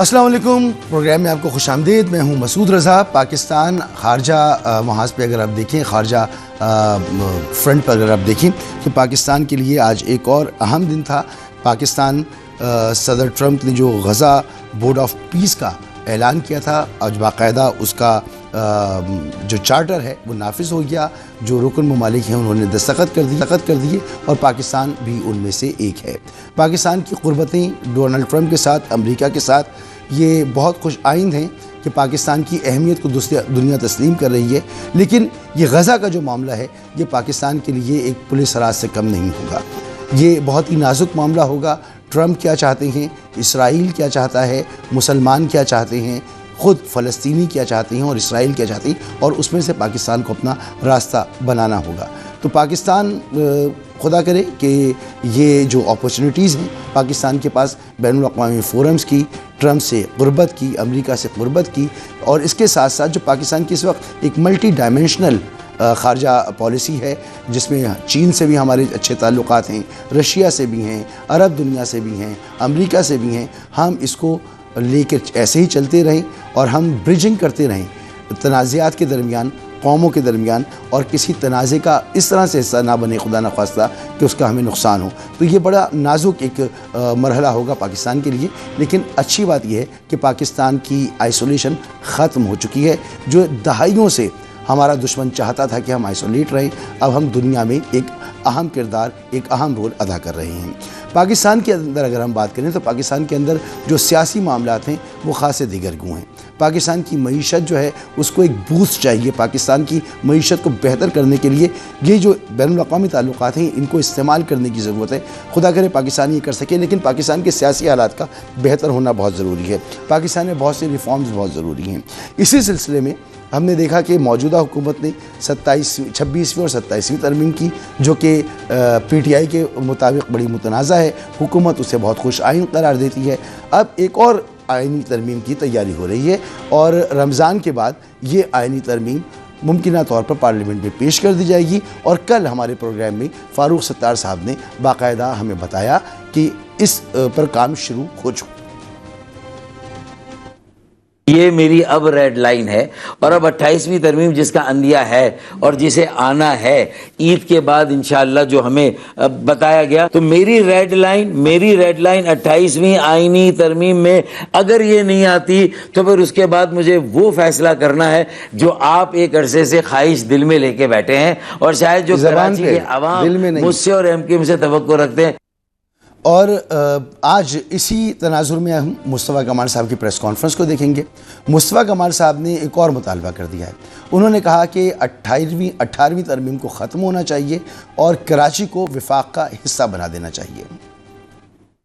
السلام علیکم، پروگرام میں آپ کو خوش آمدید۔ میں ہوں مسعود رضا۔ پاکستان خارجہ محاذ پہ اگر آپ دیکھیں، خارجہ فرنٹ پر اگر آپ دیکھیں تو پاکستان کے لیے آج ایک اور اہم دن تھا۔ پاکستان صدر ٹرمپ نے جو غزہ بورڈ آف پیس کا اعلان کیا تھا، آج باقاعدہ اس کا جو چارٹر ہے وہ نافذ ہو گیا۔ جو رکن ممالک ہیں انہوں نے دستخط کر دیے اور پاکستان بھی ان میں سے ایک ہے۔ پاکستان کی قربتیں ڈونلڈ ٹرمپ کے ساتھ، امریکہ کے ساتھ یہ بہت خوش آئند ہیں کہ پاکستان کی اہمیت کو دنیا تسلیم کر رہی ہے، لیکن یہ غزہ کا جو معاملہ ہے یہ پاکستان کے لیے ایک پولیس راز سے کم نہیں ہوگا۔ یہ بہت ہی نازک معاملہ ہوگا۔ ٹرمپ کیا چاہتے ہیں، اسرائیل کیا چاہتا ہے، مسلمان کیا چاہتے ہیں، خود فلسطینی کیا چاہتے ہیں اور اسرائیل کیا چاہتے ہیں، اور اس میں سے پاکستان کو اپنا راستہ بنانا ہوگا۔ تو پاکستان خدا کرے کہ یہ جو اپورچونیٹیز ہیں پاکستان کے پاس بین الاقوامی فورمز کی، ٹرمپ سے قربت کی، امریکہ سے قربت کی، اور اس کے ساتھ ساتھ جو پاکستان کی اس وقت ایک ملٹی ڈائمینشنل خارجہ پالیسی ہے، جس میں چین سے بھی ہمارے اچھے تعلقات ہیں، رشیا سے بھی ہیں، عرب دنیا سے بھی ہیں، امریکہ سے بھی ہیں، ہم اس کو لے کے ایسے ہی چلتے رہیں اور ہم برجنگ کرتے رہیں تنازعات کے درمیان، قوموں کے درمیان، اور کسی تنازع کا اس طرح سے حصہ نہ بنے خدا نخواستہ کہ اس کا ہمیں نقصان ہو۔ تو یہ بڑا نازک ایک مرحلہ ہوگا پاکستان کے لیے، لیکن اچھی بات یہ ہے کہ پاکستان کی آئسولیشن ختم ہو چکی ہے۔ جو دہائیوں سے ہمارا دشمن چاہتا تھا کہ ہم آئسولیٹ رہیں، اب ہم دنیا میں ایک اہم کردار، ایک اہم رول ادا کر رہے ہیں۔ پاکستان کے اندر اگر ہم بات کریں تو پاکستان کے اندر جو سیاسی معاملات ہیں وہ خاصے دیگر گوں ہیں۔ پاکستان کی معیشت جو ہے اس کو ایک بوسٹ چاہیے۔ پاکستان کی معیشت کو بہتر کرنے کے لیے یہ جو بین الاقوامی تعلقات ہیں ان کو استعمال کرنے کی ضرورت ہے۔ خدا کرے پاکستان یہ کر سکے، لیکن پاکستان کے سیاسی حالات کا بہتر ہونا بہت ضروری ہے۔ پاکستان میں بہت سے ریفارمز بہت ضروری ہیں۔ اسی سلسلے میں ہم نے دیکھا کہ موجودہ حکومت نے 26ویں اور 27ویں ترمیم کی، جو کہ پی ٹی آئی کے مطابق بڑی متنازع ہے۔ حکومت اسے بہت خوش آئند قرار دیتی ہے۔ اب ایک اور آئینی ترمیم کی تیاری ہو رہی ہے اور رمضان کے بعد یہ آئینی ترمیم ممکنہ طور پر پارلیمنٹ میں پیش کر دی جائے گی، اور کل ہمارے پروگرام میں فاروق ستار صاحب نے باقاعدہ ہمیں بتایا کہ اس پر کام شروع ہو چکا۔ یہ میری اب ریڈ لائن ہے، اور اب 28ویں ترمیم جس کا عندیہ ہے اور جسے آنا ہے عید کے بعد انشاءاللہ جو ہمیں بتایا گیا، تو میری ریڈ لائن 28ویں آئینی ترمیم میں اگر یہ نہیں آتی تو پھر اس کے بعد مجھے وہ فیصلہ کرنا ہے جو آپ ایک عرصے سے خواہش دل میں لے کے بیٹھے ہیں، اور شاید جو کراچی کے عوام مجھ سے اور ایم کیو ایم سے توقع رکھتے ہیں۔ اور آج اسی تناظر میں ہم مصطفیٰ کمال صاحب کی پریس کانفرنس کو دیکھیں گے۔ مصطفیٰ کمال صاحب نے ایک اور مطالبہ کر دیا ہے۔ انہوں نے کہا کہ 18ویں ترمیم کو ختم ہونا چاہیے اور کراچی کو وفاق کا حصہ بنا دینا چاہیے۔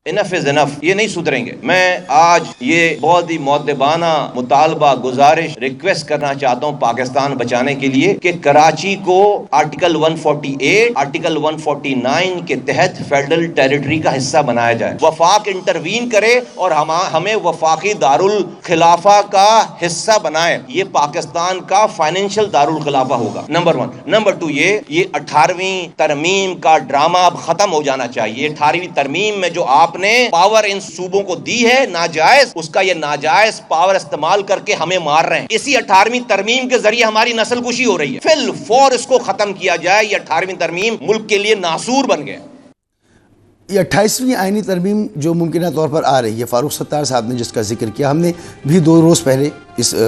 انف از انف، یہ نہیں سدھریں گے۔ میں آج یہ بہت ہی مؤدبانہ مطالبہ، گزارش، ریکویسٹ کرنا چاہتا ہوں پاکستان بچانے کے لیے کہ کراچی کو آرٹیکل 148، آرٹیکل 149 کے تحت فیڈرل ٹیریٹری کا حصہ بنایا جائے۔ وفاق انٹروین کرے اور ہمیں وفاقی دارالخلافہ کا حصہ بنائے۔ یہ پاکستان کا فائنینشیل دارالخلافہ ہوگا، نمبر 1۔ نمبر 2، یہ 18ویں ترمیم کا ڈرامہ اب ختم ہو جانا چاہیے۔ 18ویں ترمیم میں جو آپ نے پاور ان صوبوں کو دی ہے ناجائز، اس کا یہ ناجائز پاور استعمال کر کے ہمیں مار رہے ہیں۔ اسی 18ویں ترمیم کے ذریعے ہماری نسل کشی ہو رہی ہے۔ فی الفور اس کو ختم کیا جائے۔ یہ 18ویں ترمیم ملک کے لیے ناسور بن گیا۔ یہ 28ویں آئینی ترمیم جو ممکنہ طور پر آ رہی ہے، فاروق ستار صاحب نے جس کا ذکر کیا، ہم نے بھی 2 روز پہلے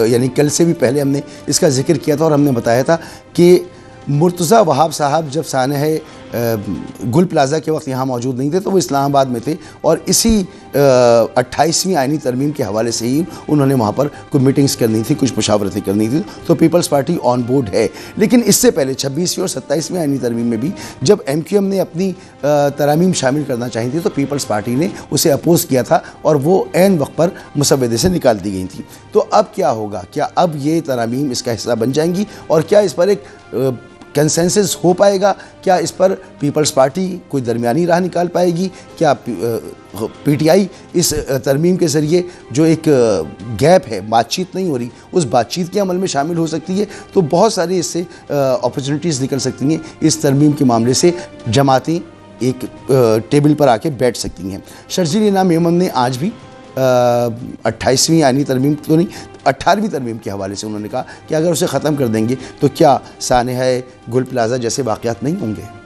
یعنی کل سے بھی پہلے ہم نے اس کا ذکر کیا تھا، اور ہم نے بتایا تھا کہ مرتضی وہاب صاحب جب سانحہ گل پلازہ کے وقت یہاں موجود نہیں تھے تو وہ اسلام آباد میں تھے، اور اسی 28ویں آئینی ترمیم کے حوالے سے ہی انہوں نے وہاں پر کوئی میٹنگز کرنی تھی، کچھ مشاورتیں کرنی تھی، تو پیپلز پارٹی آن بورڈ ہے۔ لیکن اس سے پہلے 26ویں اور 27ویں آئینی ترمیم میں بھی جب ایم کیو ایم نے اپنی ترامیم شامل کرنا چاہی تھی تو پیپلز پارٹی نے اسے اپوز کیا تھا، اور وہ عین وقت پر مسودے سے نکال دی گئی تھیں۔ تو اب کیا ہوگا؟ کیا اب یہ ترامیم اس کا حصہ بن جائیں گی، اور کیا اس پر ایک کنسنسس ہو پائے گا؟ کیا اس پر پیپلز پارٹی کوئی درمیانی راہ نکال پائے گی؟ کیا پی ٹی آئی اس ترمیم کے ذریعے جو ایک گیپ ہے، بات چیت نہیں ہو رہی، اس بات چیت کے عمل میں شامل ہو سکتی ہے؟ تو بہت سارے اس سے اپرچونیٹیز نکل سکتی ہیں۔ اس ترمیم کے معاملے سے جماعتیں ایک ٹیبل پر آ کے بیٹھ سکتی ہیں۔ شرجیل انعام میمن نے آج بھی 28ویں آئینی ترمیم تو نہیں 18ویں ترمیم کے حوالے سے انہوں نے کہا کہ اگر اسے ختم کر دیں گے تو کیا سانحہ گل پلازہ جیسے واقعات نہیں ہوں گے؟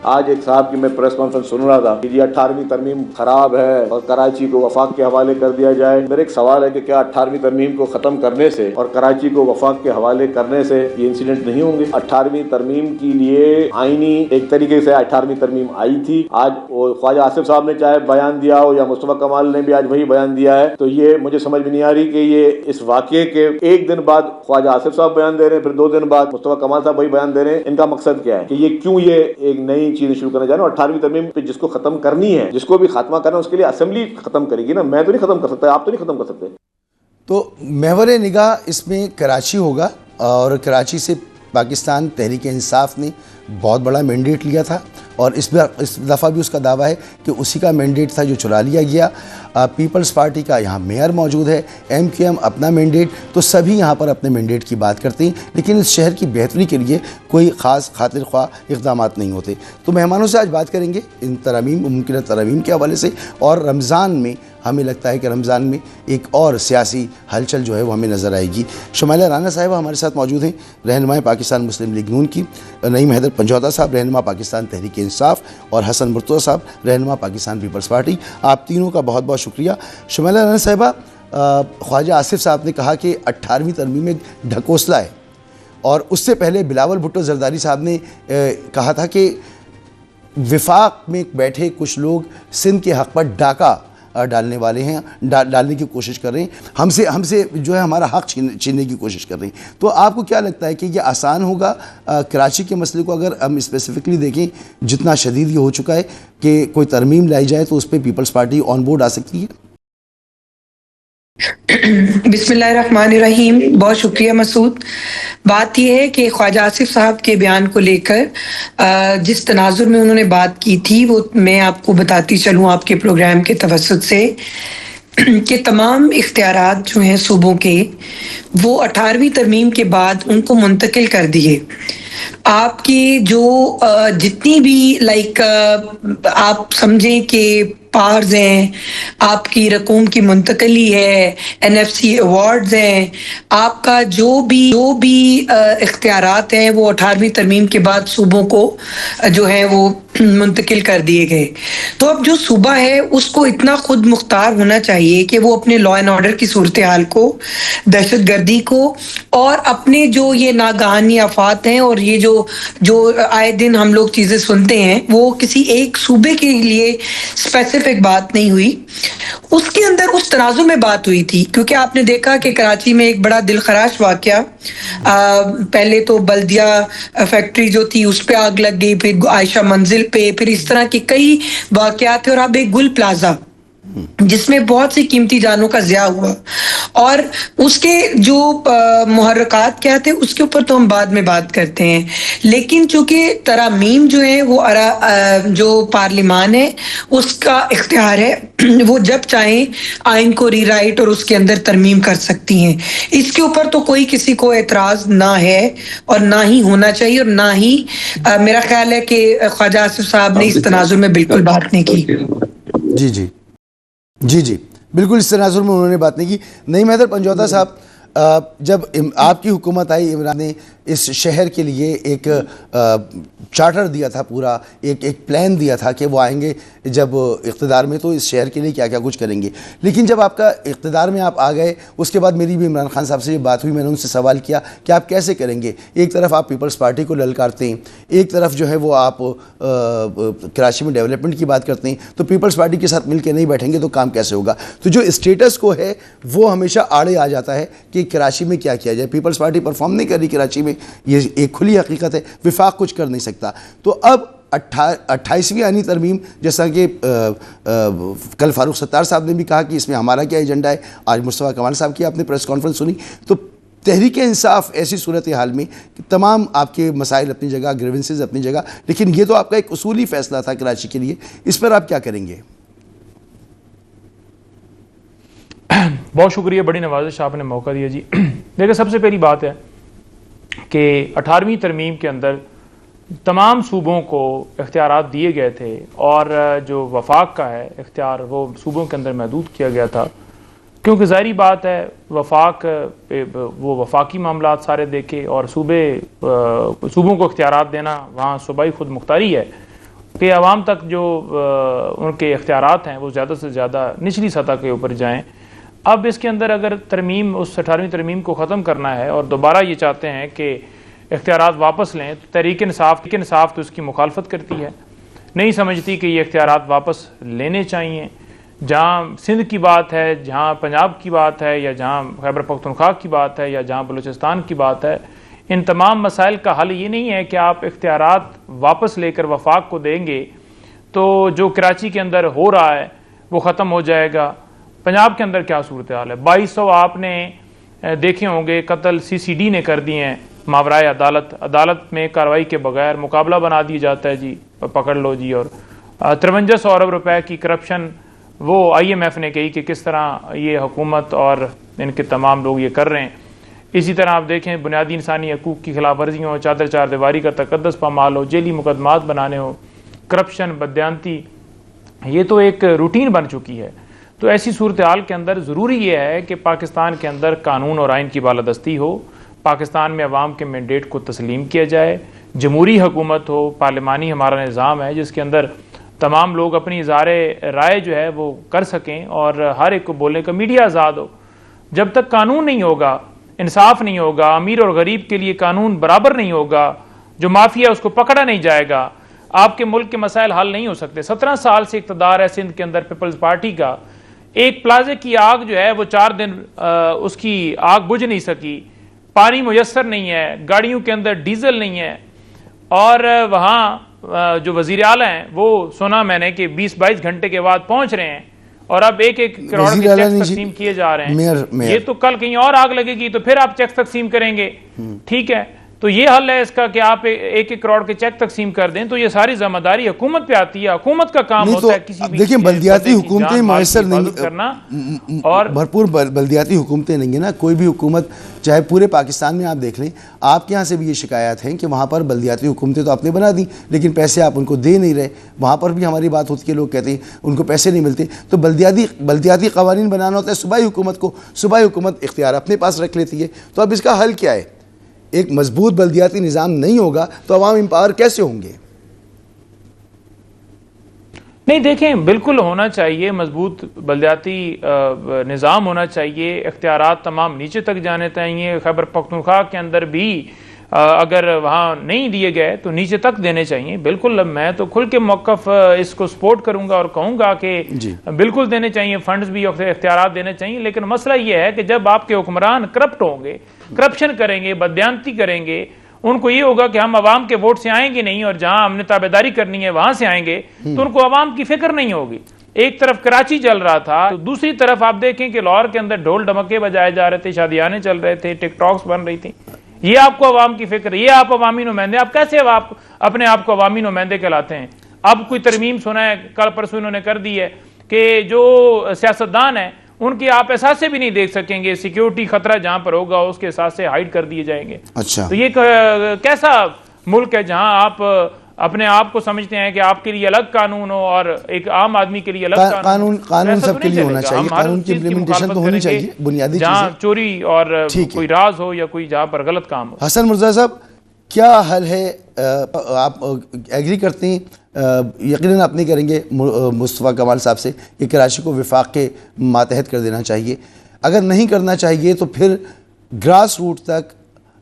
آج ایک صاحب کی میں پریس کانفرنس سن رہا تھا کہ یہ 18ویں ترمیم خراب ہے اور کراچی کو وفاق کے حوالے کر دیا جائے. میرا ایک سوال ہے کہ کیا 18ویں ترمیم کو ختم کرنے سے اور کراچی کو وفاق کے حوالے کرنے سے یہ انسیڈنٹ نہیں ہوں گے؟ 18ویں ترمیم کے لیے آئینی ایک طریقے سے 18ویں ترمیم آئی تھی. آج خواجہ آصف صاحب نے چاہے بیان دیا ہو یا مصطفیٰ کمال نے بھی آج وہی بیان دیا ہے, تو یہ مجھے سمجھ میں نہیں آ رہی کہ یہ اس واقعے کے ایک دن بعد خواجہ آصف صاحب بیان دے رہے ہیں, پھر 2 دن بعد مصطفیٰ کمال صاحب وہی بیان دے رہے ہیں. ان کا مقصد کیا ہے کہ یہ کیوں یہ ایک نئی چیز شروع کرنا چاہ رہے ہیں؟ 18ویں ترمیم پہ جس کو ختم کرنی ہے, جس کو بھی خاتمہ کرنا ہے, اس کے لیے اسمبلی ختم کرے گی نا, میں تو نہیں ختم کر سکتا, آپ تو نہیں ختم کر سکتے. تو محور نگاہ اس میں کراچی ہوگا, اور کراچی سے پاکستان تحریک انصاف نے بہت بڑا مینڈیٹ لیا تھا, اور اس دفعہ بھی اس کا دعویٰ ہے کہ اسی کا مینڈیٹ تھا جو چرا لیا گیا. پیپلز پارٹی کا یہاں میئر موجود ہے, MQM اپنا مینڈیٹ, تو سبھی یہاں پر اپنے مینڈیٹ کی بات کرتے ہیں, لیکن اس شہر کی بہتری کے لیے کوئی خاص خاطر خواہ اقدامات نہیں ہوتے. تو مہمانوں سے آج بات کریں گے ان ترامیم, ممکنہ ترامیم کے حوالے سے, اور رمضان میں ہمیں لگتا ہے کہ رمضان میں ایک اور سیاسی ہلچل جو ہے وہ ہمیں نظر آئے گی. شمائلہ رانا صاحبہ ہمارے ساتھ موجود ہیں, رہنمائے پاکستان مسلم لیگ نون کی, نعیم حیدر پنجوتا صاحب رہنما پاکستان تحریک انصاف, اور حسن مرتضیٰ صاحب رہنما پاکستان پیپلز پارٹی. آپ تینوں کا بہت بہت شکریہ. شمائلہ رانا صاحبہ, خواجہ آصف صاحب نے کہا کہ 18ویں ترمیم میں ڈھکوسلا ہے, اور اس سے پہلے بلاول بھٹو زرداری صاحب نے کہا تھا کہ وفاق میں بیٹھے کچھ لوگ سندھ کے حق پر ڈاکہ ڈالنے والے ہیں, ڈالنے کی کوشش کر رہے ہیں, ہم سے جو ہے ہمارا حق چھیننے کی کوشش کر رہے ہیں. تو آپ کو کیا لگتا ہے کہ یہ آسان ہوگا کراچی کے مسئلے کو اگر ہم اسپیسیفکلی دیکھیں, جتنا شدید یہ ہو چکا ہے, کہ کوئی ترمیم لائی جائے تو اس پہ پیپلز پارٹی آن بورڈ آ سکتی ہے؟ بسم اللہ الرحمن الرحیم. بہت شکریہ مسعود. بات یہ ہے کہ خواجہ آصف صاحب کے بیان کو لے کر جس تناظر میں انہوں نے بات کی تھی وہ میں آپ کو بتاتی چلوں آپ کے پروگرام کے توسط سے, کہ تمام اختیارات جو ہیں صوبوں کے وہ 18ویں ترمیم کے بعد ان کو منتقل کر دیے. آپ کی جو جتنی بھی آپ سمجھیں کہ پارز ہیں, آپ کی رقوم کی منتقلی ہے, NFC ایوارڈز ہیں, آپ کا جو بھی اختیارات ہیں وہ 18ویں ترمیم کے بعد صوبوں کو جو ہے وہ منتقل کر دیے گئے. تو اب جو صوبہ ہے اس کو اتنا خود مختار ہونا چاہیے کہ وہ اپنے لا اینڈ آرڈر کی صورتحال کو, دہشت گردی کو, اور اپنے جو یہ ناگہانی آفات ہیں اور یہ جو آئے دن ہم لوگ چیزیں سنتے ہیں, وہ کسی ایک صوبے کے لیے اسپیسیفک بات نہیں ہوئی. اس کے اندر اس تنازع میں بات ہوئی تھی, کیونکہ آپ نے دیکھا کہ کراچی میں ایک بڑا دلخراش واقعہ, پہلے تو بلدیہ فیکٹری جو تھی اس پہ آگ لگ گئی, پھر عائشہ منزل پہ, پھر اس طرح کے کئی واقعات تھے, اور اب ایک گل پلازا جس میں بہت سی قیمتی جانوں کا ضیاع ہوا, اور اس کے جو محرکات کیا تھے اس کے اوپر تو ہم بعد میں بات کرتے ہیں. لیکن چونکہ ترامیم جو ہے وہ جو پارلیمان ہے اس کا اختیار ہے, وہ جب چاہیں آئین کو ری رائٹ اور اس کے اندر ترمیم کر سکتی ہیں. اس کے اوپر تو کوئی کسی کو اعتراض نہ ہے اور نہ ہی ہونا چاہیے, اور نہ ہی میرا خیال ہے کہ خواجہ آصف صاحب نے اس تناظر میں بالکل بات نہیں کی. جی بالکل اس تناظر میں انہوں نے بات نہیں کی. نعیم حیدر پنجوتا صاحب, جب آپ کی حکومت آئی, عمران نے اس شہر کے لیے ایک چارٹر دیا تھا, پورا ایک پلان دیا تھا کہ وہ آئیں گے جب اقتدار میں تو اس شہر کے لیے کیا کیا کچھ کریں گے. لیکن جب آپ کا اقتدار میں آپ آ گئے, اس کے بعد میری بھی عمران خان صاحب سے یہ بات ہوئی, میں نے ان سے سوال کیا کہ آپ کیسے کریں گے. ایک طرف آپ پیپلز پارٹی کو للکارتے ہیں, ایک طرف جو ہے وہ آپ کراچی میں ڈیولپمنٹ کی بات کرتے ہیں, تو پیپلز پارٹی کے ساتھ مل کے نہیں بیٹھیں گے تو کام کیسے ہوگا. تو جو اسٹیٹس کو ہے وہ ہمیشہ آڑے آ جاتا ہے کہ کراچی میں کیا کیا جائے. پیپلز پارٹی پرفارم نہیں کر رہی کراچی میں, یہ ایک کھلی حقیقت ہے. وفاق کچھ کر نہیں سکتا. تو اب 28ویں آئینی ترمیم, جیسا کہ کل فاروق ستار صاحب نے بھی کہا کہ اس میں ہمارا کیا ایجنڈا ہے, آج مصطفیٰ کمال صاحب کی آپ نے پریس کانفرنس سنی, تو تحریک انصاف ایسی صورتحال میں تمام آپ کے مسائل اپنی جگہ, گریونسز اپنی جگہ, لیکن یہ تو آپ کا ایک اصولی فیصلہ تھا کراچی کے لیے, اس پر آپ کیا کریں گے؟ بہت شکریہ, بڑی نوازش آپ نے موقع دیا جی. دیکھیں, سب سے پہلی بات ہے کہ 18ویں ترمیم کے اندر تمام صوبوں کو اختیارات دیے گئے تھے اور جو وفاق کا ہے اختیار وہ صوبوں کے اندر محدود کیا گیا تھا، کیونکہ ظاہری بات ہے وفاق وہ وفاقی معاملات سارے دیکھے اور صوبوں کو اختیارات دینا وہاں صوبائی خود مختاری ہے کہ عوام تک جو ان کے اختیارات ہیں وہ زیادہ سے زیادہ نچلی سطح کے اوپر جائیں۔ اب اس کے اندر اگر ترمیم اس 18ویں ترمیم کو ختم کرنا ہے اور دوبارہ یہ چاہتے ہیں کہ اختیارات واپس لیں، تو تحریک انصاف تو اس کی مخالفت کرتی ہے، نہیں سمجھتی کہ یہ اختیارات واپس لینے چاہیے۔ جہاں سندھ کی بات ہے، جہاں پنجاب کی بات ہے، یا جہاں خیبر پختونخوا کی بات ہے، یا جہاں بلوچستان کی بات ہے، ان تمام مسائل کا حل یہ نہیں ہے کہ آپ اختیارات واپس لے کر وفاق کو دیں گے تو جو کراچی کے اندر ہو رہا ہے وہ ختم ہو جائے گا۔ پنجاب کے اندر کیا صورتحال ہے؟ 2200 آپ نے دیکھے ہوں گے قتل CCD نے کر دیے ہیں ماورائے عدالت میں کارروائی کے بغیر مقابلہ بنا دیا جاتا ہے جی، پکڑ لو جی۔ اور 5300 ارب روپے کی کرپشن وہ IMF نے کہی کہ کس طرح یہ حکومت اور ان کے تمام لوگ یہ کر رہے ہیں۔ اسی طرح آپ دیکھیں بنیادی انسانی حقوق کی خلاف ورزیوں ہو، چار دیواری کا تقدس پامال ہو، جیلی مقدمات بنانے ہو، کرپشن، بددیانتی، یہ تو ایک روٹین بن چکی ہے۔ تو ایسی صورتحال کے اندر ضروری یہ ہے کہ پاکستان کے اندر قانون اور آئین کی بالادستی ہو، پاکستان میں عوام کے مینڈیٹ کو تسلیم کیا جائے، جمہوری حکومت ہو، پارلیمانی ہمارا نظام ہے جس کے اندر تمام لوگ اپنی اظہار رائے جو ہے وہ کر سکیں اور ہر ایک کو بولنے کا میڈیا آزاد ہو۔ جب تک قانون نہیں ہوگا، انصاف نہیں ہوگا، امیر اور غریب کے لیے قانون برابر نہیں ہوگا، جو معافیا اس کو پکڑا نہیں جائے گا، آپ کے ملک کے مسائل حل نہیں ہو سکتے۔ 17 سال سے اقتدار ہے سندھ کے اندر پیپلز پارٹی کا، ایک پلازے کی آگ جو ہے وہ 4 دن اس کی آگ بجھ نہیں سکی، پانی میسر نہیں ہے، گاڑیوں کے اندر ڈیزل نہیں ہے، اور وہاں جو وزیر اعلیٰ ہیں وہ سنا میں نے کہ 20-22 گھنٹے کے بعد پہنچ رہے ہیں اور اب 1-1 کروڑ کے چیکس تقسیم کیے جا رہے ہیں۔ یہ تو کل کہیں اور آگ لگے گی تو پھر آپ چیکس تقسیم کریں گے، ٹھیک ہے؟ تو یہ حل ہے اس کا کہ آپ 1-1 کروڑ کے چیک تقسیم کر دیں، تو یہ ساری ذمہ داری حکومت پہ آتی ہے۔ حکومت کا کام ہوتا ہے کسی بھی دیکھیں بلدیاتی حکومتیں میسر نہیں کرنا، اور بھرپور بلدیاتی حکومتیں نہیں ہیں نا، کوئی بھی حکومت چاہے پورے پاکستان میں آپ دیکھ لیں، آپ کے یہاں سے بھی یہ شکایات ہیں کہ وہاں پر بلدیاتی حکومتیں تو آپ نے بنا دیں لیکن پیسے آپ ان کو دے نہیں رہے، وہاں پر بھی ہماری بات ہوتی ہے، لوگ کہتے ہیں ان کو پیسے نہیں ملتے۔ تو بلدیاتی قوانین بنانا ہوتا ہے صوبائی حکومت کو، صوبائی حکومت اختیار اپنے پاس رکھ لیتی ہے۔ تو اب اس کا حل کیا ہے؟ ایک مضبوط بلدیاتی نظام نہیں ہوگا تو عوام امپاور کیسے ہوں گے؟ نہیں دیکھیں، بالکل ہونا چاہیے مضبوط بلدیاتی نظام ہونا چاہیے، اختیارات تمام نیچے تک جانے چاہیے۔ خیبر پختونخوا کے اندر بھی اگر وہاں نہیں دیے گئے تو نیچے تک دینے چاہیے۔ بالکل میں تو کھل کے موقف اس کو سپورٹ کروں گا اور کہوں گا کہ بالکل دینے چاہیے، فنڈز بھی اختیارات دینے چاہیے، لیکن مسئلہ یہ ہے کہ جب آپ کے حکمران کرپٹ ہوں گے، کرپشن کریں گے، بددیانتی کریں گے، ان کو یہ ہوگا کہ ہم عوام کے ووٹ سے آئیں گے نہیں اور جہاں ہم نے تابعداری کرنی ہے وہاں سے آئیں گے، تو ان کو عوام کی فکر نہیں ہوگی۔ ایک طرف کراچی چل رہا تھا، تو دوسری طرف آپ دیکھیں کہ لاہور کے اندر ڈھول ڈمکے بجائے جا رہے تھے، شادیانے چل رہے تھے، ٹک ٹاکس بن رہی تھیں۔ یہ آپ کو عوام کی فکر ہے، یہ آپ عوامی نمائندے، آپ کیسے اپنے آپ کو عوامی نمائندے کہلاتے ہیں؟ اب کوئی ترمیم سنا ہے کل پرسوں انہوں نے کر دی ہے کہ جو سیاستدان ہیں ان کے آپ احساسے بھی نہیں دیکھ سکیں گے، سیکیورٹی خطرہ جہاں پر ہوگا اس کے احساسے ہائیڈ کر دیے جائیں گے۔ اچھا، تو یہ کیسا ملک ہے جہاں آپ اپنے آپ کو سمجھتے ہیں کہ آپ کے لیے الگ قانون ہو اور ایک عام آدمی کے لیے الگ قانون سب کے لیے ہونا چاہیے، قانون کی امپلیمنٹیشن تو ہونی چاہیے، بنیادی جہاں چوری اور کوئی راز ہو یا کوئی جہاں پر غلط کام ہو۔ حسن مرزا صاحب، کیا حل ہے؟ آپ ایگری کرتے ہیں، یقیناً آپ نہیں کریں گے مصطفیٰ کمال صاحب سے کہ کراچی کو وفاق کے ماتحت کر دینا چاہیے؟ اگر نہیں کرنا چاہیے تو پھر گراس روٹ تک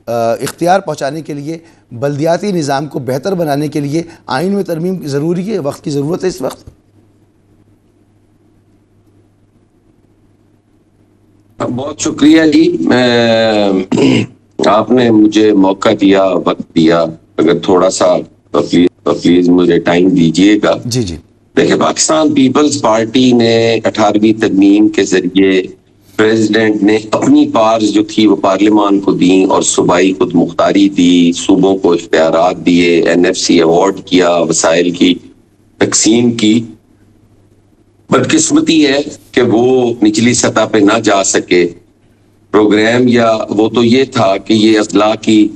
اختیار پہنچانے کے لیے، بلدیاتی نظام کو بہتر بنانے کے لیے آئین میں ترمیم ضروری ہے، وقت کی ضرورت ہے اس وقت؟ بہت شکریہ جی، آپ نے مجھے موقع دیا، وقت دیا، اگر تھوڑا سا پلیز مجھے ٹائم دیجیے گا۔ جی جی، دیکھیں، پاکستان پیپلز پارٹی نے 18ویں ترمیم کے ذریعے پریزیڈنٹ نے اپنی پارز جو تھی وہ پارلیمان کو دیں اور صوبائی خود مختاری دی، صوبوں کو اختیارات دیے، NFC ایوارڈ کیا، وسائل کی تقسیم کی۔ بدقسمتی ہے کہ وہ نچلی سطح پہ نہ جا سکے پروگرام یا وہ تو یہ تھا کہ یہ اضلاع کی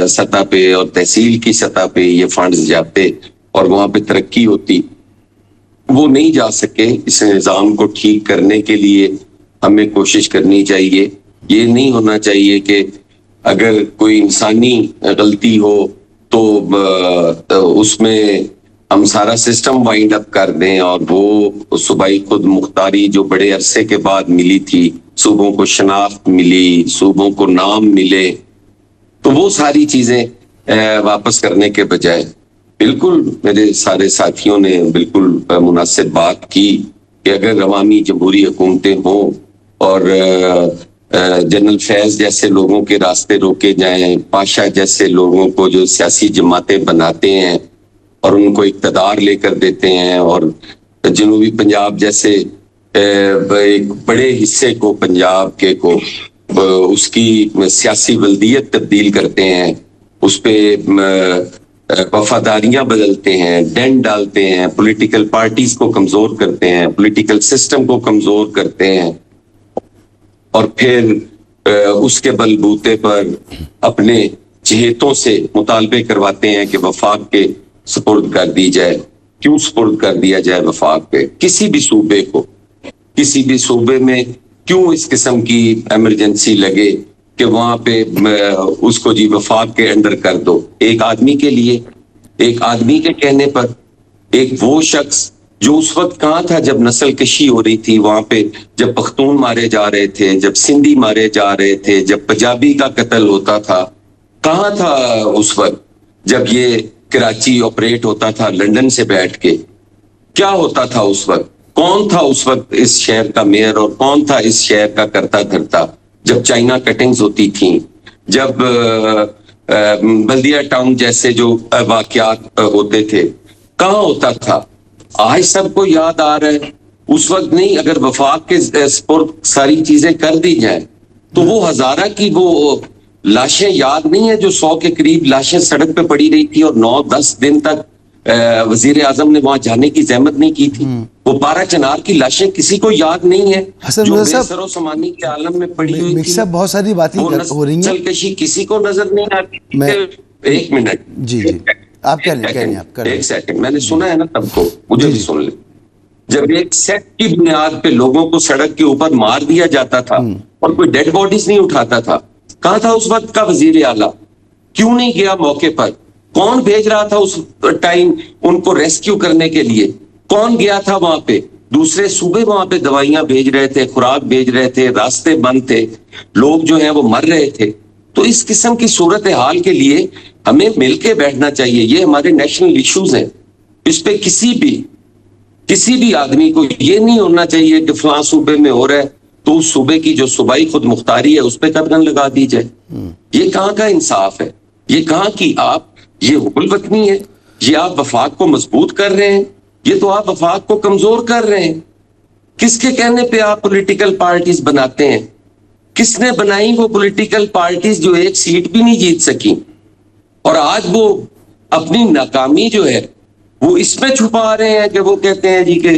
سطح پہ اور تحصیل کی سطح پہ یہ فنڈز جاتے اور وہاں پہ ترقی ہوتی، وہ نہیں جا سکے۔ اس نظام کو ٹھیک کرنے کے لیے ہمیں کوشش کرنی چاہیے۔ یہ نہیں ہونا چاہیے کہ اگر کوئی انسانی غلطی ہو تو اس میں ہم سارا سسٹم وائنڈ اپ کر دیں، اور وہ صوبائی خود مختاری جو بڑے عرصے کے بعد ملی تھی، صوبوں کو شناخت ملی، صوبوں کو نام ملے، تو وہ ساری چیزیں واپس کرنے کے بجائے بالکل میرے سارے ساتھیوں نے بالکل مناسب بات کی کہ اگر عوامی جمہوری حکومتیں ہوں اور جنرل فیض جیسے لوگوں کے راستے روکے جائیں، پاشا جیسے لوگوں کو جو سیاسی جماعتیں بناتے ہیں اور ان کو اقتدار لے کر دیتے ہیں، اور جنوبی پنجاب جیسے ایک بڑے حصے کو پنجاب کے کو اس کی سیاسی ولدیت تبدیل کرتے ہیں، اس پہ وفاداریاں بدلتے ہیں، ڈنڈ ڈالتے ہیں، پولیٹیکل پارٹیز کو کمزور کرتے ہیں، پولیٹیکل سسٹم کو کمزور کرتے ہیں، اور پھر اس کے بلبوتے پر اپنے چہیتوں سے مطالبے کرواتے ہیں کہ وفاق کے سپرد کر دی جائے۔ کیوں سپرد کر دیا جائے وفاق پہ؟ کسی بھی صوبے کو، کسی بھی صوبے میں کیوں اس قسم کی ایمرجنسی لگے کہ وہاں پہ اس کو جی وفاق کے انڈر کر دو؟ ایک آدمی کے لیے، ایک آدمی کے کہنے پر، ایک وہ شخص جو اس وقت کہاں تھا جب نسل کشی ہو رہی تھی وہاں پہ، جب پختون مارے جا رہے تھے، جب سندھی مارے جا رہے تھے، جب پنجابی کا قتل ہوتا تھا، کہاں تھا اس وقت جب یہ کراچی آپریٹ ہوتا تھا لندن سے بیٹھ کے؟ کیا ہوتا تھا اس وقت؟ کون تھا اس وقت اس شہر کا میئر اور کون تھا اس شہر کا کرتا دھرتا؟ جب چائنا کٹنگز ہوتی تھیں، جب بلدیہ ٹاؤن جیسے جو واقعات ہوتے تھے، کہاں ہوتا تھا؟ آج سب کو یاد آ رہا ہے، اس وقت نہیں۔ اگر وفاق کے سپرد ساری چیزیں کر دی جائیں تو وہ ہزارہ کی وہ لاشیں یاد نہیں ہے جو 100 کے قریب لاشیں سڑک پہ پڑی رہی تھی اور 9-10 دن تک وزیر اعظم نے وہاں جانے کی زحمت نہیں کی تھی۔ وہ 12 چنار کی لاشیں کسی کو یاد نہیں ہے جو بے سر و سامانی کے عالم میں پڑی ہوئی تھی۔ بہت ساری باتیں ہو رہی ہیں، نسل کشی کسی کو نظر نہیں آتی۔ ایک منٹ، جی آپ کہہ لیں، ایک سیکنڈ، میں نے سنا ہے نا تب کو، مجھے بھی سن لیں۔ جب ایک سیٹ کی بنیاد پہ لوگوں کو سڑک کے اوپر مار دیا جاتا تھا اور کوئی ڈیڈ باڈیز نہیں اٹھاتا تھا، کہاں تھا اس وقت کا وزیر اعلیٰ؟ کیوں نہیں گیا موقع پر؟ کون بھیج رہا تھا اس ٹائم ان کو ریسکیو کرنے کے لیے؟ کون گیا تھا وہاں پہ؟ دوسرے صوبے وہاں پہ دوائیاں بھیج رہے تھے، خوراک بھیج رہے تھے، راستے بند تھے، لوگ جو ہیں وہ مر رہے تھے۔ تو اس قسم کی صورتحال کے لیے ہمیں مل کے بیٹھنا چاہیے۔ یہ ہمارے نیشنل ایشوز ہیں، اس پہ کسی بھی آدمی کو یہ نہیں ہونا چاہیے کہ فلاں صوبے میں ہو رہا ہے تو اس صوبے کی جو صوبائی خود مختاری ہے اس پہ قدغن لگا دی جائے۔ یہ کہاں کا انصاف ہے؟ یہ کہاں کی آپ یہ حب الوطنی ہے؟ یہ آپ وفاق کو مضبوط کر رہے ہیں، یہ تو آپ وفاق کو کمزور کر رہے ہیں۔ کس کے کہنے پہ آپ پولیٹیکل پارٹیز بناتے ہیں؟ کس نے بنائی وہ پولیٹیکل پارٹیز جو ایک سیٹ بھی نہیں جیت سکی؟ اور آج وہ اپنی ناکامی جو ہے وہ اس میں چھپا رہے ہیں کہ وہ کہتے ہیں جی کہ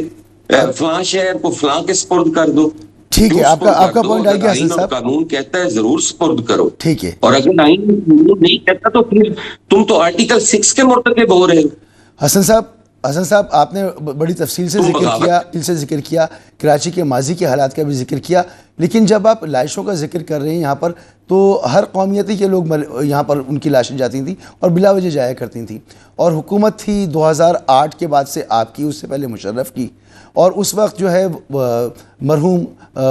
فلاں شہر کو فلاں کے سپرد کر دو۔ ٹھیک ہے، آپ کا پوائنٹ آ گیا حسن صاحب۔ قانون کہتا ہے ضرور سپرد کرو، ٹھیک ہے، اور اگر آئین نہیں کہتا تو پھر تم تو آرٹیکل 6 کے مرتکب ہو رہے ہو۔ حسن صاحب آپ نے بڑی تفصیل سے ذکر کیا کراچی کے ماضی کے حالات کا بھی ذکر کیا، لیکن جب آپ لاشوں کا ذکر کر رہے ہیں یہاں پر تو ہر قومیتی کے لوگ یہاں پر ان کی لاشیں جاتی تھیں اور بلا وجہ جایا کرتی تھیں، اور حکومت تھی 2008 کے بعد سے آپ کی، اس سے پہلے مشرف کی، اور اس وقت جو ہے مرحوم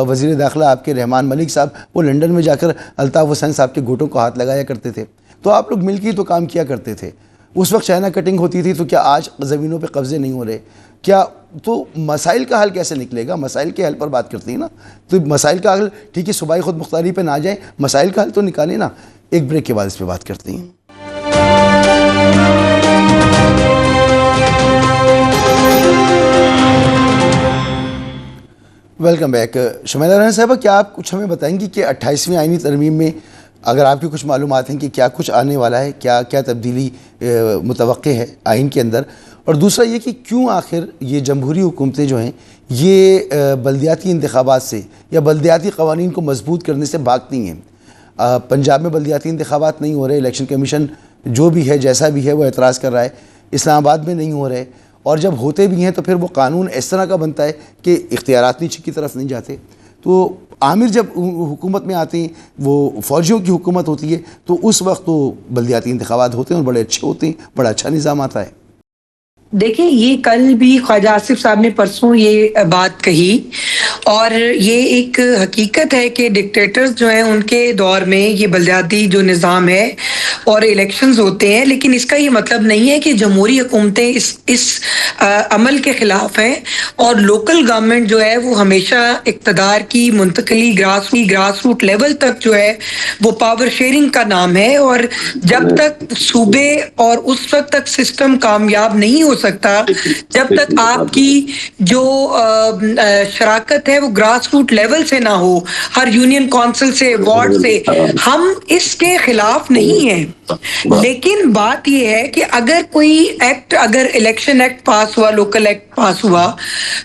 وزیر داخلہ آپ کے رحمان ملک صاحب وہ لنڈن میں جا کر الطاف حسین صاحب کے گھوٹوں کو ہاتھ لگایا کرتے تھے، تو آپ لوگ مل کے تو کام کیا کرتے تھے۔ اس وقت چائنا کٹنگ ہوتی تھی، تو کیا آج زمینوں پہ قبضے نہیں ہو رہے؟ کیا تو مسائل کا حل کیسے نکلے گا؟ مسائل کے حل پر بات کرتی ہیں نا، تو مسائل کا حل ٹھیک ہے، صوبائی خود مختاری پہ نہ جائیں، مسائل کا حل تو نکالیں نا۔ ایک بریک کے بعد اس پہ بات کرتی ہیں۔ Welcome back. شمیلہ رحمان صاحبہ، کیا آپ کچھ ہمیں بتائیں گی کہ 28ویں آئینی ترمیم میں اگر آپ کی کچھ معلومات ہیں کہ کیا کچھ آنے والا ہے، کیا تبدیلی متوقع ہے آئین کے اندر؟ اور دوسرا یہ کہ کیوں آخر یہ جمہوری حکومتیں جو ہیں یہ بلدیاتی انتخابات سے یا بلدیاتی قوانین کو مضبوط کرنے سے بھاگتی ہیں. پنجاب میں بلدیاتی انتخابات نہیں ہو رہے, الیکشن کمیشن جو بھی ہے جیسا بھی ہے وہ اعتراض کر رہا ہے. اسلام آباد میں نہیں ہو رہے, اور جب ہوتے بھی ہیں تو پھر وہ قانون اس طرح کا بنتا ہے کہ اختیارات نیچے کی طرف نہیں جاتے. تو عامر جب حکومت میں آتے ہیں, وہ فوجیوں کی حکومت ہوتی ہے, تو اس وقت تو بلدیاتی انتخابات ہوتے ہیں اور بڑے اچھے ہوتے ہیں, بڑا اچھا نظام آتا ہے. دیکھیں, یہ کل بھی خواجہ آصف صاحب نے پرسوں یہ بات کہی, اور یہ ایک حقیقت ہے کہ ڈکٹیٹرز جو ہیں ان کے دور میں یہ بلدیاتی جو نظام ہے اور الیکشنز ہوتے ہیں, لیکن اس کا یہ مطلب نہیں ہے کہ جمہوری حکومتیں اس عمل کے خلاف ہیں. اور لوکل گورنمنٹ جو ہے وہ ہمیشہ اقتدار کی منتقلی گراس روٹ لیول تک جو ہے وہ پاور شیئرنگ کا نام ہے, اور جب تک صوبے اور اس وقت تک سسٹم کامیاب نہیں ہو سکتا جب تک آپ کی جو شراکت ہے وہ گراس روٹ لیول سے نہ ہو, ہر یونین کونسل سے, وارڈ سے. ہم اس کے خلاف نہیں ہیں, لیکن بات یہ ہے کہ اگر کوئی ایکٹ, اگر الیکشن ایکٹ پاس ہوا, لوکل ایکٹ پاس ہوا,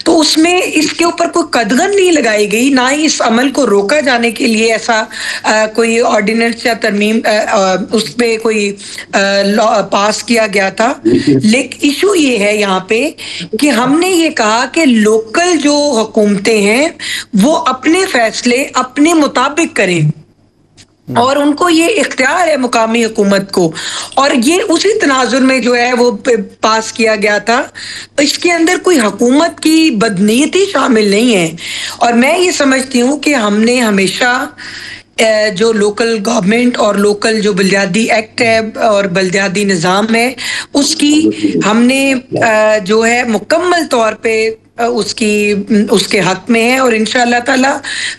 تو اس میں اس کے اوپر کوئی قدغن نہیں لگائی گئی, نہ ہی اس عمل کو روکا جانے کے لیے ایسا کوئی آرڈیننس یا ترمیم اس پہ کوئی لا پاس کیا گیا تھا. لیکن ایشو یہ ہے یہاں پہ کہ ہم نے یہ کہا کہ لوکل جو حکومتیں ہیں وہ اپنے فیصلے اپنے مطابق کریں, اور ان کو یہ اختیار ہے مقامی حکومت کو, اور یہ اسی تناظر میں جو ہے وہ پاس کیا گیا تھا. اس کے اندر کوئی حکومت کی بدنیتی شامل نہیں ہے, اور میں یہ سمجھتی ہوں کہ ہم نے ہمیشہ جو لوکل گورنمنٹ اور لوکل جو بلدیاتی ایکٹ ہے اور بلدیاتی نظام ہے اس کی ہم نے جو ہے مکمل طور پہ اس کے حق میں ہے, اور انشاءاللہ تعالی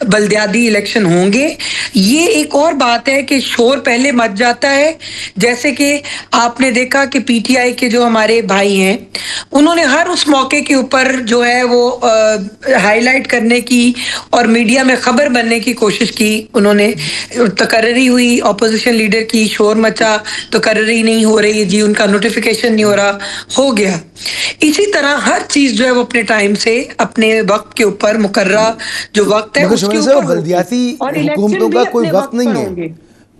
بلدیاتی الیکشن ہوں گے. یہ ایک اور بات ہے کہ شور پہلے مچ جاتا ہے, جیسے کہ آپ نے دیکھا کہ پی ٹی آئی کے جو ہمارے بھائی ہیں انہوں نے ہر اس موقع کے اوپر جو ہے وہ ہائی لائٹ کرنے کی اور میڈیا میں خبر بننے کی کوشش کی. انہوں نے تقرری ہوئی, اپوزیشن لیڈر کی, شور مچا, تقرری نہیں ہو رہی جی, ان کا نوٹیفیکیشن نہیں ہو رہا, ہو گیا. اسی طرح ہر چیز جو ہے وہ اپنے ٹائم سے اپنے وقت کے اوپر مقررہ جو وقت ہے اس کے اوپر بلدیاتی حکومتوں کا کوئی وقت نہیں ہے,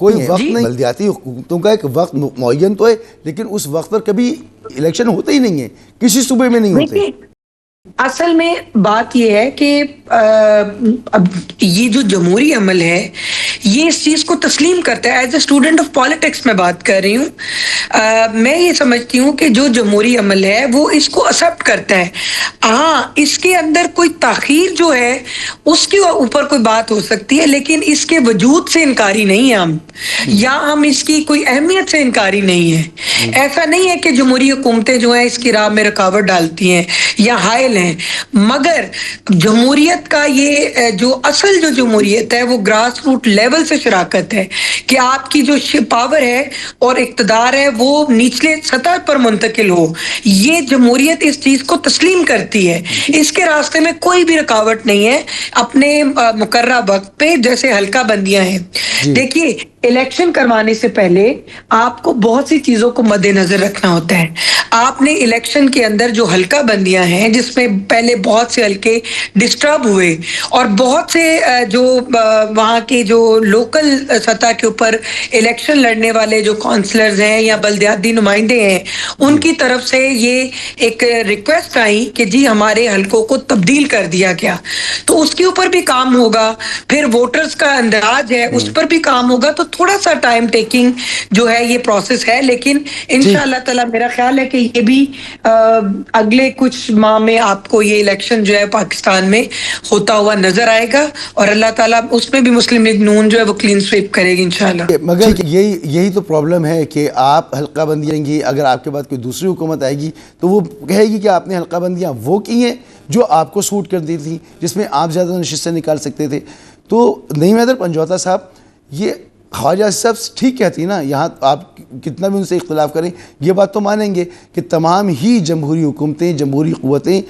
کوئی وقت نہیں. بلدیاتی حکومتوں کا ایک وقت معین تو ہے, لیکن اس وقت پر کبھی الیکشن ہوتے ہی نہیں ہیں, کسی صوبے میں نہیں ہوتے. اصل میں بات یہ ہے کہ اب یہ جو جمہوری عمل ہے یہ اس چیز کو تسلیم کرتا ہے. As a student of politics میں بات کر رہی ہوں, میں یہ سمجھتی ہوں کہ جو جمہوری عمل ہے وہ اس کو ایکسپٹ کرتا ہے. ہاں, اس کے اندر کوئی تاخیر جو ہے اس کے اوپر کوئی بات ہو سکتی ہے, لیکن اس کے وجود سے انکاری نہیں ہے ہم, یا ہم اس کی کوئی اہمیت سے انکاری نہیں ہے. ایسا نہیں ہے کہ جمہوری حکومتیں جو ہیں اس کی راہ میں رکاوٹ ڈالتی ہیں یا حائل ہیں, مگر جمہوریت کا یہ جو اصل جو جمہوریت ہے وہ گراس روٹ لیول سے شراکت ہے, کہ آپ کی جو پاور ہے اور اقتدار ہے وہ نچلے سطح پر منتقل ہو. یہ جمہوریت اس چیز کو تسلیم کرتی ہے, اس کے راستے میں کوئی بھی رکاوٹ نہیں ہے اپنے مقررہ وقت پہ, جیسے حلقہ بندیاں ہیں. دیکھیے, الیکشن کروانے سے پہلے آپ کو بہت سی چیزوں کو مد نظر رکھنا ہوتا ہے. آپ نے الیکشن کے اندر جو حلقہ بندیاں ہیں جس میں پہلے بہت سے حلقے ڈسٹرب ہوئے, اور بہت سے جو وہاں کے جو لوکل سطح کے اوپر الیکشن لڑنے والے جو کونسلرز ہیں یا بلدیاتی نمائندے ہیں ان کی طرف سے یہ ایک ریکویسٹ آئی کہ جی ہمارے حلقوں کو تبدیل کر دیا گیا, تو اس کے اوپر بھی کام ہوگا. پھر ووٹرز کا اندراج ہے اس پر بھی کام ہوگا, تو تھوڑا سا ٹائم ٹیکنگ جو ہے یہ پروسیس ہے, لیکن انشاءاللہ تعالی میرا خیال ہے کہ یہ بھی اگلے کچھ ماہ میں آپ کو یہ الیکشن جو ہے پاکستان میں ہوتا ہوا نظر آئے گا, اور اللہ تعالیٰ اس میں بھی مسلم لیگ نون جو ہے وہ کلین سویپ کرے گی انشاءاللہ. مگر یہی تو پرابلم ہے کہ آپ حلقہ بندی کریں گی, اگر آپ کے بعد کوئی دوسری حکومت آئے گی تو وہ کہے گی کہ آپ نے حلقہ بندیاں وہ کی ہیں جو آپ کو سوٹ کر دی تھی, جس میں آپ زیادہ نشستیں نکال سکتے تھے. تو نعیم حیدر پنجوتا صاحب, یہ خواجہ صاحب ٹھیک کہتی ہیں نا, یہاں آپ کتنا بھی ان سے اختلاف کریں یہ بات تو مانیں گے کہ تمام ہی جمہوری حکومتیں, جمہوری قوتیں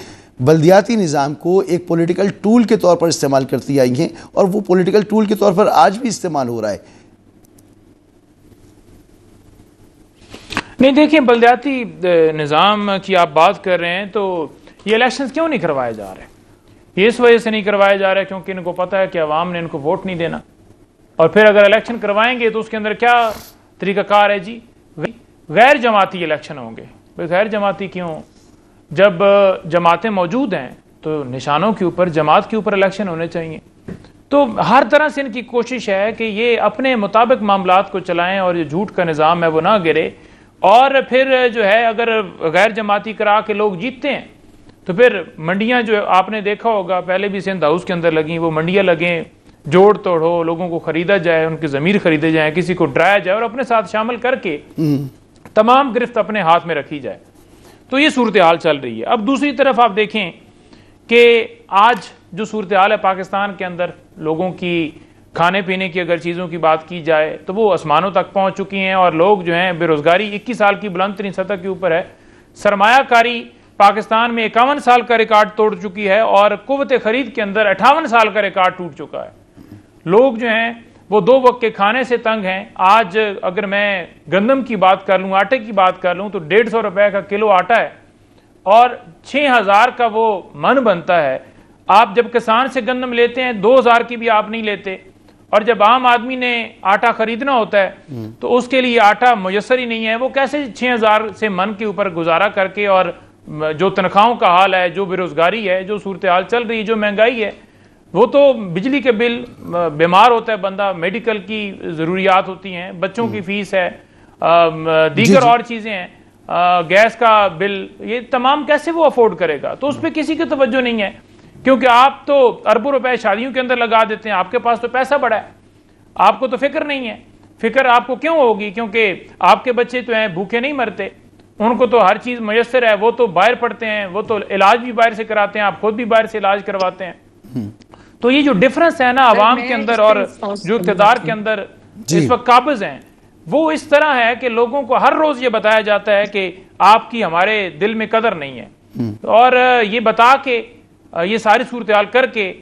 بلدیاتی نظام کو ایک پولیٹیکل ٹول کے طور پر استعمال کرتی آئی ہیں, اور وہ پولیٹیکل ٹول کے طور پر آج بھی استعمال ہو رہا ہے. نہیں دیکھیں، بلدیاتی نظام کی آپ بات کر رہے ہیں تو یہ الیکشنز کیوں نہیں کروائے جا رہے؟ یہ اس وجہ سے نہیں کروائے جا رہے کیونکہ ان کو پتہ ہے کہ عوام نے ان کو ووٹ نہیں دینا، اور پھر اگر الیکشن کروائیں گے تو اس کے اندر کیا طریقہ کار ہے جی؟ غیر جماعتی الیکشن ہوں گے۔ غیر جماعتی کیوں؟ جب جماعتیں موجود ہیں تو نشانوں کے اوپر، جماعت کے اوپر الیکشن ہونے چاہیے۔ تو ہر طرح سے ان کی کوشش ہے کہ یہ اپنے مطابق معاملات کو چلائیں اور یہ جھوٹ کا نظام ہے وہ نہ گرے، اور پھر جو ہے اگر غیر جماعتی کرا کے لوگ جیتتے ہیں تو پھر منڈیاں جو آپ نے دیکھا ہوگا پہلے بھی سندھ ہاؤس کے اندر لگیں، وہ منڈیاں لگیں، جوڑ توڑ ہو، لوگوں کو خریدا جائے، ان کی ضمیر خریدے جائیں، کسی کو ڈرایا جائے اور اپنے ساتھ شامل کر کے تمام گرفت اپنے ہاتھ میں رکھی جائے۔ تو یہ صورتحال چل رہی ہے۔ اب دوسری طرف آپ دیکھیں کہ آج جو صورتحال ہے پاکستان کے اندر، لوگوں کی کھانے پینے کی اگر چیزوں کی بات کی جائے تو وہ آسمانوں تک پہنچ چکی ہیں، اور لوگ جو ہیں بے روزگاری 21 سال کی بلند ترین سطح کے اوپر ہے، سرمایہ کاری پاکستان میں 51 سال کا ریکارڈ توڑ چکی ہے، اور قوت خرید کے اندر 58 سال کا ریکارڈ ٹوٹ چکا ہے۔ لوگ جو ہیں وہ 2 وقت کے کھانے سے تنگ ہیں۔ آج اگر میں گندم کی بات کر لوں، آٹے کی بات کر لوں تو 150 روپے کا کلو آٹا ہے اور 6000 کا وہ من بنتا ہے۔ آپ جب کسان سے گندم لیتے ہیں 2000 کی بھی آپ نہیں لیتے، اور جب عام آدمی نے آٹا خریدنا ہوتا ہے تو اس کے لیے آٹا میسر ہی نہیں ہے۔ وہ کیسے 6000 سے من کے اوپر گزارا کر کے، اور جو تنخواہوں کا حال ہے، جو بے روزگاری ہے، جو صورتحال چل رہی ہے، جو مہنگائی ہے، وہ تو بجلی کے بل، بیمار ہوتا ہے بندہ، میڈیکل کی ضروریات ہوتی ہیں، بچوں کی فیس ہے، دیگر اور چیزیں ہیں، گیس کا بل، یہ تمام کیسے وہ افورڈ کرے گا؟ تو اس پہ کسی کی توجہ نہیں ہے، کیونکہ آپ تو اربوں روپے شادیوں کے اندر لگا دیتے ہیں، آپ کے پاس تو پیسہ بڑا ہے، آپ کو تو فکر نہیں ہے۔ فکر آپ کو کیوں ہوگی؟ کیونکہ آپ کے بچے تو ہیں بھوکے نہیں مرتے، ان کو تو ہر چیز میسر ہے، وہ تو باہر پڑھتے ہیں، وہ تو علاج بھی باہر سے کراتے ہیں، آپ خود بھی باہر سے علاج کرواتے ہیں۔ تو یہ جو ڈفرنس ہے نا عوام کے اندر اور جو اقتدار کے اندر اس وقت قابض ہیں، وہ اس طرح ہے کہ لوگوں کو ہر روز یہ بتایا جاتا ہے کہ آپ کی ہمارے دل میں قدر نہیں ہے، اور یہ بتا کے، یہ ساری صورتحال کر کے،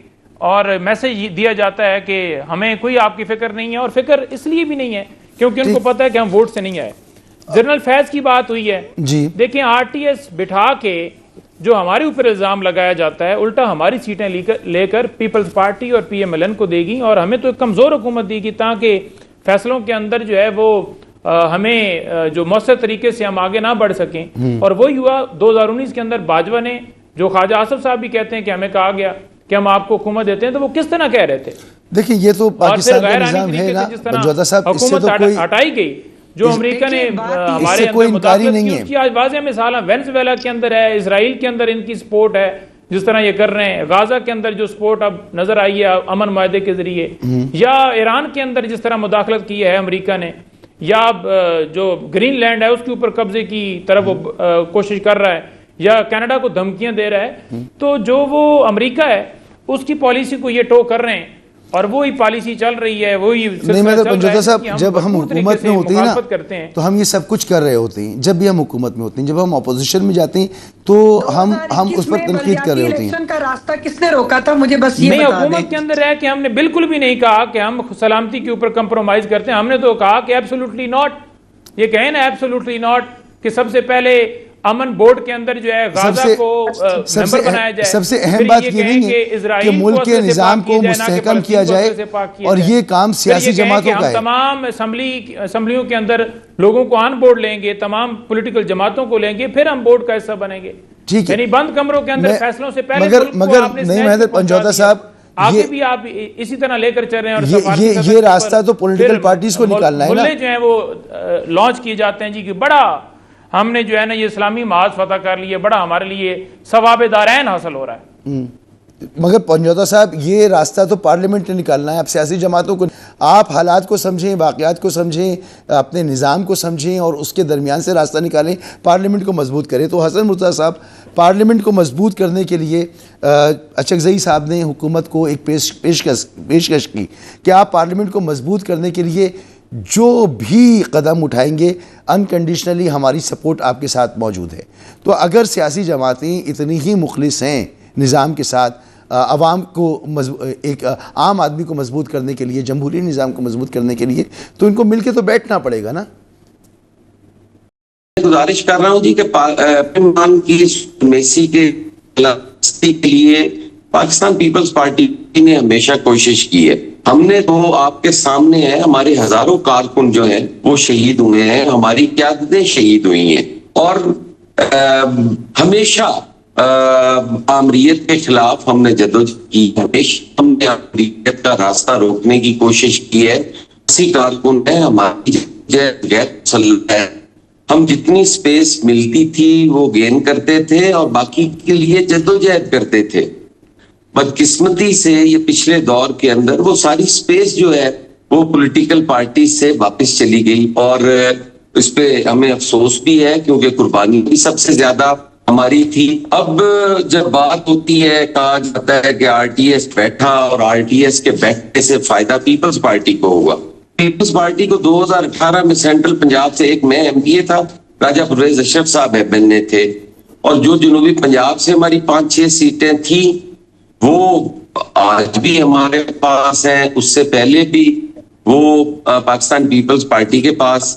اور میسج دیا جاتا ہے کہ ہمیں کوئی آپ کی فکر نہیں ہے، اور فکر اس لیے بھی نہیں ہے کیونکہ ان کو پتہ ہے کہ ہم ووٹ سے نہیں آئے۔ جنرل فیض کی بات ہوئی ہے، دیکھیں آر ٹی ایس بٹھا کے جو ہمارے اوپر الزام لگایا جاتا ہے، الٹا ہماری سیٹیں لے کر پیپلز پارٹی اور پی ایم ایل این کو دے گی، اور ہمیں تو ایک کمزور حکومت دی گی تاکہ فیصلوں کے اندر جو ہے وہ ہمیں جو مؤثر طریقے سے ہم آگے نہ بڑھ سکیں۔ اور وہی ہوا 2019 کے اندر باجوہ نے، جو خواجہ آصف صاحب بھی کہتے ہیں کہ ہمیں کہا گیا کہ ہم آپ کو حکومت دیتے ہیں، تو وہ کس طرح کہہ رہے تھے؟ دیکھیں یہ تو پاکستان کا نظام ہے نا جوتا صاحب، اس سے تو کوئی ہٹائی گئی، جو امریکہ نے ہمارے اندر مداخلت کی، اس کی آج واضح مثال ہے۔ وینزویلا کے اندر ہے، اسرائیل کے اندر ان کی سپورٹ ہے، جس طرح یہ کر رہے ہیں، غازہ کے اندر جو سپورٹ اب نظر آئی ہے امن معاہدے کے ذریعے، یا ایران کے اندر جس طرح مداخلت کی ہے امریکہ نے، یا جو گرین لینڈ ہے اس کے اوپر قبضے کی طرف وہ کوشش کر رہا ہے، یا کینیڈا کو دھمکیاں دے رہا ہے، تو جو وہ امریکہ ہے اس کی پالیسی کو یہ ٹو کر رہے ہیں، اور وہی پالیسی چل رہی ہے، وہی نہیں مطلب پنجوتا صاحب، جب ہم حکومت میں ہوتے ہیں نا تو ہم یہ سب کچھ کر رہے ہوتے ہیں، جب بھی ہم حکومت میں ہوتے ہیں، جب ہم اپوزیشن میں جاتے ہیں تو ہم اس پر تنقید کر رہے ہوتے ہیں۔ الیکشن کا راستہ کس نے روکا تھا؟ مجھے بس یہ نہیں، بتا دیں۔ حکومت کے اندر ہے کہ ہم نے بالکل بھی نہیں کہا کہ ہم سلامتی کے اوپر کمپرومائز کرتے ہیں، ہم نے تو کہا کہ ایبسولوٹلی ناٹ، یہ کہیں نا ایبسولوٹلی ناٹ، کہ سب سے پہلے امن بورڈ کے اندر جو ہے غازہ کو ممبر بنایا جائے، سب سے اہم بات یہ نہیں ہے کہ ملک کے نظام کو مستحکم کیا جائے، اور یہ کام سیاسی جماعتوں کا ہے۔ تمام اسمبلیوں کے اندر لوگوں کو آن بورڈ لیں گے، تمام پولیٹیکل جماعتوں کو لیں گے، پھر ہم بورڈ کا حصہ بنیں گے، یعنی بند کمروں کے اندر فیصلوں سے پہلے۔ مگر نہیں مہندر پنجوتا صاحب، آگے بھی آپ اسی طرح لے کر چل رہے ہیں، اور یہ راستہ تو پولیٹیکل پارٹیز کو نکالنا ہے نا۔ ملے جو ہیں وہ لانچ کیے جاتے ہیں جی کہ بڑا ہم نے جو ہے نا یہ اسلامی محاذ فتح کر لیے، بڑا ہمارے لیے ثواب دارین حاصل ہو رہا ہے۔ مگر پنجوتا صاحب یہ راستہ تو پارلیمنٹ نے نکالنا ہے، آپ سیاسی جماعتوں کو، آپ حالات کو سمجھیں، واقعات کو سمجھیں، اپنے نظام کو سمجھیں اور اس کے درمیان سے راستہ نکالیں، پارلیمنٹ کو مضبوط کریں۔ تو حسن مرتضیٰ صاحب، پارلیمنٹ کو مضبوط کرنے کے لیے اچکزئی صاحب نے حکومت کو ایک پیشکش کی کہ آپ پارلیمنٹ کو مضبوط کرنے کے لیے جو بھی قدم اٹھائیں گے انکنڈیشنلی ہماری سپورٹ آپ کے ساتھ موجود ہے۔ تو اگر سیاسی جماعتیں اتنی ہی مخلص ہیں نظام کے ساتھ، عوام کو ایک عام آدمی کو مضبوط کرنے کے لیے، جمہوری نظام کو مضبوط کرنے کے لیے، تو ان کو مل کے تو بیٹھنا پڑے گا نا۔ گزارش کر رہا ہوں جی کہ پارلیمان کی میسی کے لیے پاکستان پیپلز پارٹی نے ہمیشہ کوشش کی ہے. ہم نے تو آپ کے سامنے ہے، ہمارے ہزاروں کارکن جو ہیں وہ شہید ہوئے ہیں، ہماری قیادتیں شہید ہوئی ہیں، اور ہمیشہ آمریت کے خلاف ہم نے جدوجہد کی، ہمیشہ ہم نے آمریت کا راستہ روکنے کی کوشش کی ہے. اسی کارکن ہیں، ہماری غیر مسلح ہے، ہم جتنی سپیس ملتی تھی وہ گین کرتے تھے اور باقی کے لیے جدوجہد کرتے تھے. بدقسمتی سے یہ پچھلے دور کے اندر وہ ساری سپیس جو ہے وہ پولیٹیکل پارٹی سے واپس چلی گئی، اور اس پہ ہمیں افسوس بھی ہے کیونکہ قربانی بھی سب سے زیادہ ہماری تھی. اب جب بات ہوتی ہے، کہا جاتا ہے کہ آر ٹی ایس بیٹھا اور آر ٹی ایس کے بیٹھنے سے فائدہ پیپلز پارٹی کو ہوا. پیپلز پارٹی کو 2018 میں سینٹرل پنجاب سے ایک میں ایم پی اے تھا، راجہ پرویز اشرف صاحب بننے تھے، اور جو جنوبی پنجاب سے ہماری 5-6 سیٹیں تھیں وہ آج بھی ہمارے پاس ہیں، اس سے پہلے بھی وہ پاکستان پیپلز پارٹی کے پاس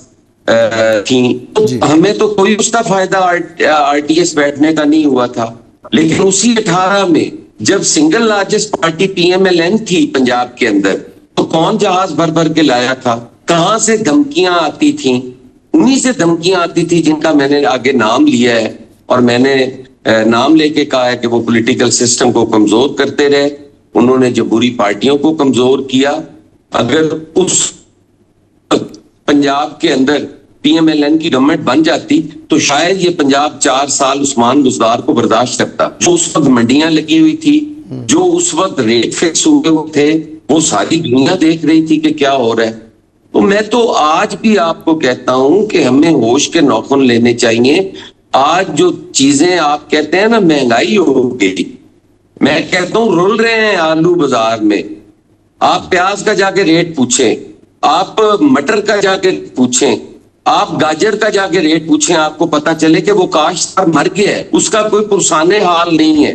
تھیں. ہمیں تو کوئی اس کا فائدہ آر ٹی ایس بیٹھنے کا نہیں ہوا تھا. لیکن اسی 18 میں جب single largest party P M L N تھی پنجاب کے اندر، تو کون جہاز بھر بھر کے لایا تھا؟ کہاں سے دھمکیاں آتی تھیں؟ انہی سے دھمکیاں آتی تھی جن کا میں نے آگے نام لیا ہے، اور میں نے نام لے کے کہا ہے کہ وہ پولیٹیکل سسٹم کو کمزور کرتے رہے، انہوں نے جمہوری پارٹیوں کو کمزور کیا. اگر اس پنجاب کے اندر پی ایم ایل این کی گورنمنٹ بن جاتی تو شاید یہ پنجاب 4 سال عثمان بزدار کو برداشت کرتا. جو اس وقت منڈیاں لگی ہوئی تھی، جو اس وقت ریٹ فکس ہوئے ہوئے تھے، وہ ساری دنیا دیکھ رہی تھی کہ کیا ہو رہا ہے. تو میں تو آج بھی آپ کو کہتا ہوں کہ ہمیں ہوش کے ناخن لینے چاہیے. آج جو چیزیں آپ کہتے ہیں نا مہنگائی ہو گئی، میں کہتا ہوں رول رہے ہیں آلو بازار میں. آپ پیاز کا جا کے ریٹ پوچھیں، آپ مٹر کا جا کے پوچھیں، آپ گاجر کا جا کے ریٹ پوچھیں، آپ کو پتا چلے کہ وہ کاشتکار مر گیا ہے، اس کا کوئی پرسان حال نہیں ہے.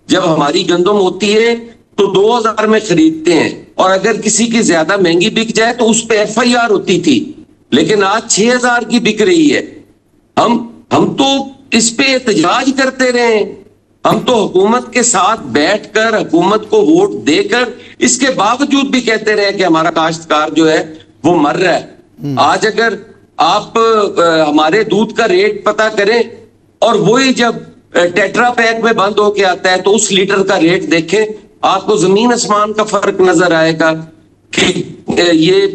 جب ہماری گندم ہوتی ہے تو 2000 میں خریدتے ہیں، اور اگر کسی کی زیادہ مہنگی بک جائے تو اس پہ ایف آئی آر ہوتی تھی، لیکن آج 6000 کی بک رہی ہے. ہم تو اس پہ احتجاج کرتے رہے ہیں، ہم تو حکومت کے ساتھ بیٹھ کر حکومت کو ووٹ دے کر اس کے باوجود بھی کہتے رہے کہ ہمارا کاشتکار جو ہے وہ مر رہا ہے. آج اگر آپ ہمارے دودھ کا ریٹ پتا کریں اور وہی جب ٹیٹرا پیک میں بند ہو کے آتا ہے تو اس لیٹر کا ریٹ دیکھیں، آپ کو زمین آسمان کا فرق نظر آئے گا کہ یہ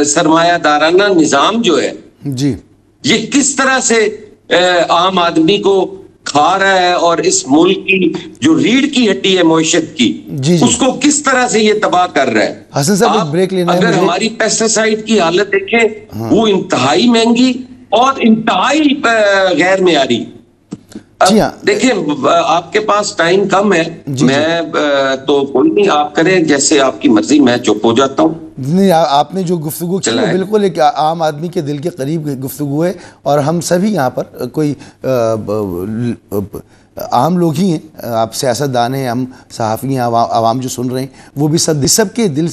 سرمایہ دارانہ نظام جو ہے جی یہ کس طرح سے عام آدمی کو کھا رہا ہے، اور اس ملک کی جو ریڑھ کی ہڈی ہے معیشت کی اس کو کس طرح سے یہ تباہ کر رہا ہے. حسن صاحب ایک بریک لینا ہے. اگر ہماری پیسٹیسائیڈ کی حالت دیکھیں وہ انتہائی مہنگی اور انتہائی غیر معیاری. دیکھیں آپ کے پاس ٹائم کم ہے، میں تو کوئی نہیں، آپ کریں جیسے آپ کی مرضی، میں چپ ہو جاتا ہوں. نہیں، آپ نے جو گفتگو کی وہ بالکل ایک عام آدمی کے دل کے قریب گفتگو ہے، اور ہم سبھی یہاں پر کوئی عام لوگ ہی ہیں. آپ سیاستدان ہیں، ہم صحافی ہیں، عوام جو سن رہے ہیں وہ بھی سب کے دل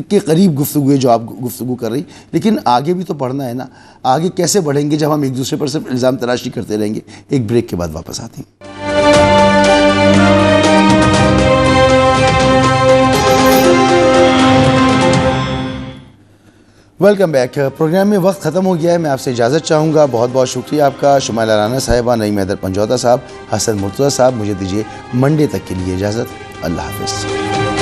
کے قریب گفتگو ہے جو آپ گفتگو کر رہی. لیکن آگے بھی تو پڑھنا ہے نا. آگے کیسے بڑھیں گے جب ہم ایک دوسرے پر صرف الزام تراشی کرتے رہیں گے. ایک بریک کے بعد واپس آتے ہیں. Welcome back. پروگرام میں وقت ختم ہو گیا ہے. میں آپ سے اجازت چاہوں گا. بہت بہت شکریہ آپ کا. شمائلہ رانا صاحبہ، نعیم حیدر پنجوتا صاحب، حسن مرتضیٰ صاحب. مجھے دیجیے منڈے تک کے لیے اجازت. اللہ حافظ.